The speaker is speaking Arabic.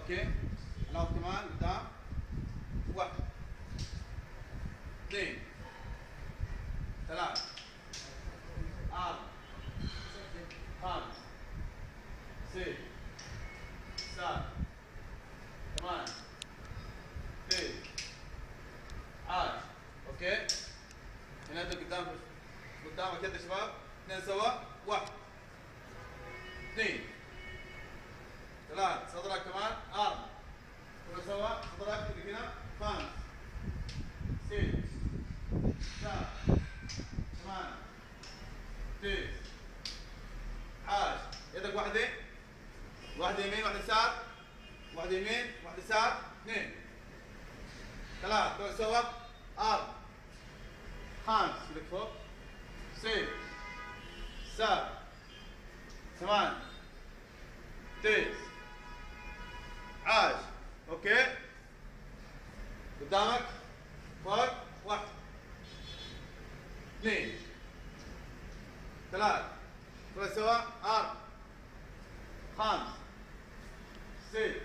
اوكي. لو كمان قدام. 1 2 3 4 5 6 7 8 9 10. اوكي. ننزل قدامك كده يا شباب. 2 سوا. 1 2 3 صدرك كمان. 4 كله سوا. صدرك اللي هنا. 5 6 7 8 9 10. يدك واحدة يمين واحدة يسار. واحدة يمين واحدة يسار. 2 3 كله سوا. 4 5 يدك فوق. 6 7 8 9 10. اوكي. قدامك. فوق. 1 2 3 كله سوا. 4 5 6